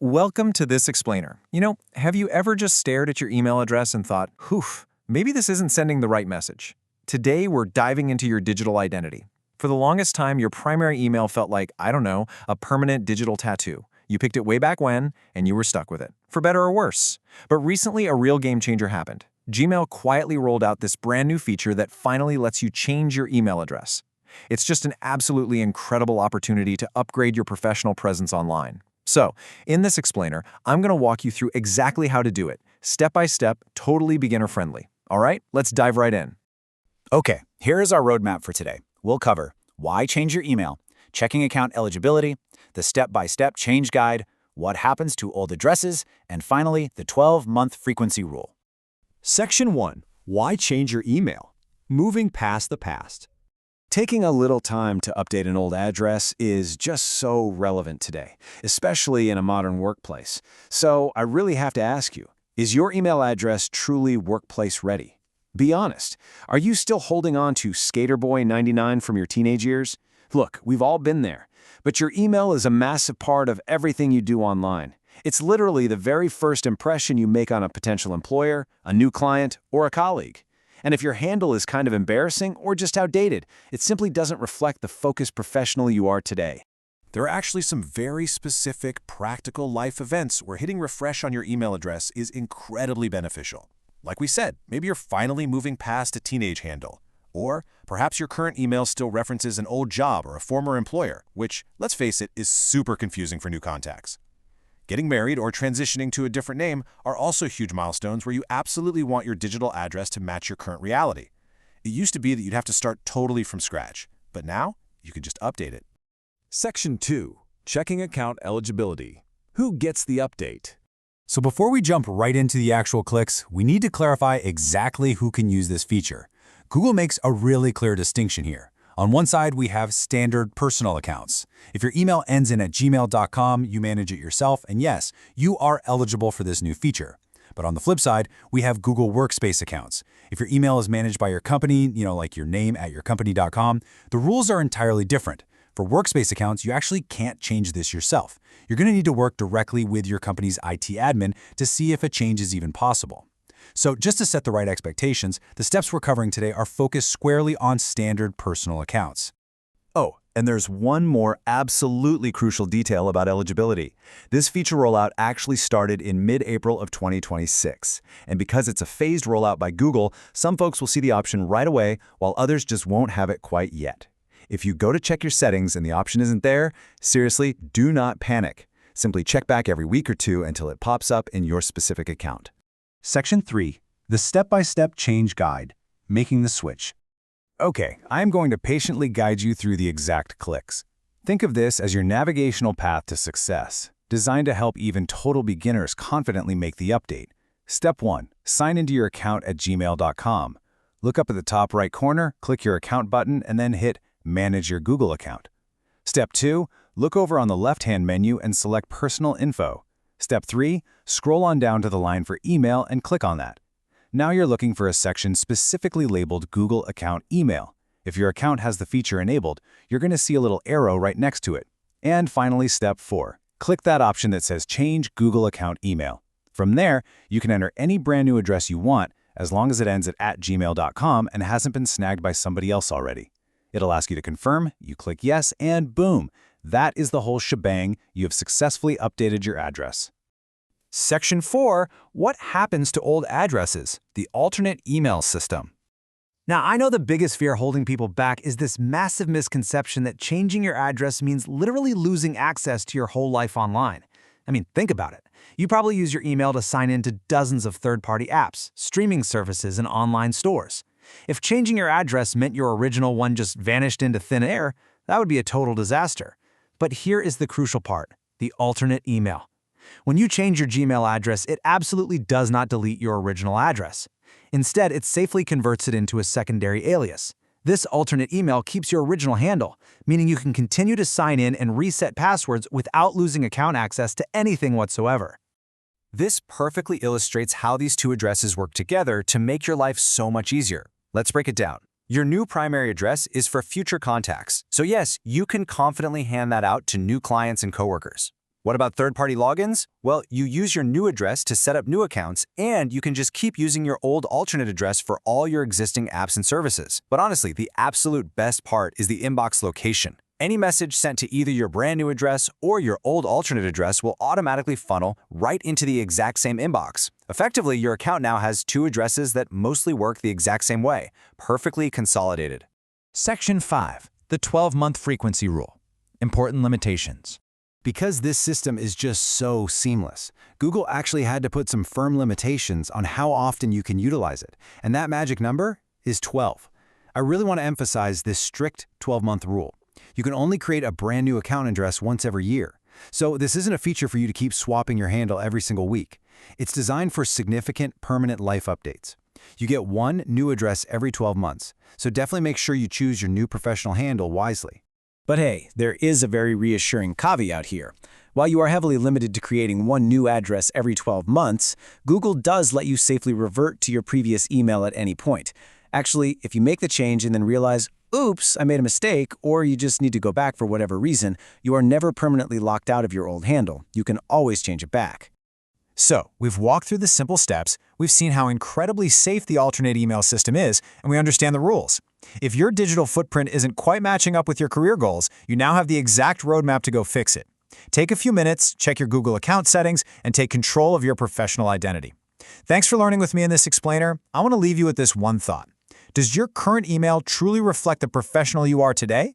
Welcome to This Explainer. Have you ever just stared at your email address and thought, maybe this isn't sending the right message? Today, we're diving into your digital identity. For the longest time, your primary email felt like, a permanent digital tattoo. You picked it way back when, and you were stuck with it, for better or worse. But recently, a real game changer happened. Gmail quietly rolled out this brand new feature that finally lets you change your email address. It's just an absolutely incredible opportunity to upgrade your professional presence online. So, in this explainer, I'm going to walk you through exactly how to do it, step by step, totally beginner-friendly. All right, let's dive right in. Okay, here is our roadmap for today. We'll cover why change your email, checking account eligibility, the step-by-step change guide, what happens to old addresses, and finally, the 12-month frequency rule. Section 1. Why change your email? Moving past the past. Taking a little time to update an old address is just so relevant today, especially in a modern workplace. So I really have to ask you, is your email address truly workplace ready? Be honest, are you still holding on to Skaterboy99 from your teenage years? Look, we've all been there, but your email is a massive part of everything you do online. It's literally the very first impression you make on a potential employer, a new client, or a colleague. And if your handle is kind of embarrassing or just outdated, it simply doesn't reflect the focused professional you are today. There are actually some very specific, practical life events where hitting refresh on your email address is incredibly beneficial. Like we said, maybe you're finally moving past a teenage handle. Or perhaps your current email still references an old job or a former employer, which, let's face it, is super confusing for new contacts. Getting married or transitioning to a different name are also huge milestones where you absolutely want your digital address to match your current reality. It used to be that you'd have to start totally from scratch, but now you could just update it. Section 2. Checking account eligibility. Who gets the update? So before we jump right into the actual clicks, we need to clarify exactly who can use this feature. Google makes a really clear distinction here. On one side, we have standard personal accounts. If your email ends in @gmail.com, you manage it yourself, and yes, you are eligible for this new feature. But on the flip side, we have Google Workspace accounts. If your email is managed by your company, like your name at yourcompany.com, the rules are entirely different. For Workspace accounts, you actually can't change this yourself. You're going to need to work directly with your company's IT admin to see if a change is even possible. So just to set the right expectations, the steps we're covering today are focused squarely on standard personal accounts. Oh, and there's one more absolutely crucial detail about eligibility. This feature rollout actually started in mid-April of 2026. And because it's a phased rollout by Google, some folks will see the option right away, while others just won't have it quite yet. If you go to check your settings and the option isn't there, seriously, do not panic. Simply check back every week or two until it pops up in your specific account. Section 3. The step-by-step change guide, making the switch. Okay, I'm going to patiently guide you through the exact clicks. Think of this as your navigational path to success, designed to help even total beginners confidently make the update. Step 1. Sign into your account at gmail.com. Look up at the top right corner, click your account button, and then hit Manage your Google account. Step 2. Look over on the left-hand menu and select Personal Info. Step 3. Scroll on down to the line for email and click on that. Now you're looking for a section specifically labeled Google Account Email. If your account has the feature enabled, you're going to see a little arrow right next to it. And finally, Step 4. Click that option that says Change Google Account Email. From there, you can enter any brand new address you want, as long as it ends at @gmail.com and hasn't been snagged by somebody else already. It'll ask you to confirm, you click yes, and boom! That is the whole shebang. You have successfully updated your address. Section 4. What happens to old addresses? The alternate email system. Now, I know the biggest fear holding people back is this massive misconception that changing your address means literally losing access to your whole life online. Think about it. You probably use your email to sign into dozens of third-party apps, streaming services, and online stores. If changing your address meant your original one just vanished into thin air, that would be a total disaster. But here is the crucial part, the alternate email. When you change your Gmail address, it absolutely does not delete your original address. Instead, it safely converts it into a secondary alias. This alternate email keeps your original handle, meaning you can continue to sign in and reset passwords without losing account access to anything whatsoever. This perfectly illustrates how these two addresses work together to make your life so much easier. Let's break it down. Your new primary address is for future contacts. So yes, you can confidently hand that out to new clients and coworkers. What about third-party logins? Well, you use your new address to set up new accounts, and you can just keep using your old alternate address for all your existing apps and services. But honestly, the absolute best part is the inbox location. Any message sent to either your brand new address or your old alternate address will automatically funnel right into the exact same inbox. Effectively, your account now has two addresses that mostly work the exact same way, perfectly consolidated. Section 5. The 12-month frequency rule. Important limitations. Because this system is just so seamless, Google actually had to put some firm limitations on how often you can utilize it, and that magic number is 12. I really want to emphasize this strict 12-month rule. You can only create a brand new account address once every year. So this isn't a feature for you to keep swapping your handle every single week. It's designed for significant, permanent life updates. You get one new address every 12 months, so definitely make sure you choose your new professional handle wisely. But hey, there is a very reassuring caveat here. While you are heavily limited to creating one new address every 12 months, Google does let you safely revert to your previous email at any point. Actually, if you make the change and then realize, oops, I made a mistake, or you just need to go back for whatever reason, you are never permanently locked out of your old handle. You can always change it back. So, we've walked through the simple steps, we've seen how incredibly safe the alternate email system is, and we understand the rules. If your digital footprint isn't quite matching up with your career goals, you now have the exact roadmap to go fix it. Take a few minutes, check your Google account settings, and take control of your professional identity. Thanks for learning with me in this explainer. I want to leave you with this one thought. Does your current email truly reflect the professional you are today?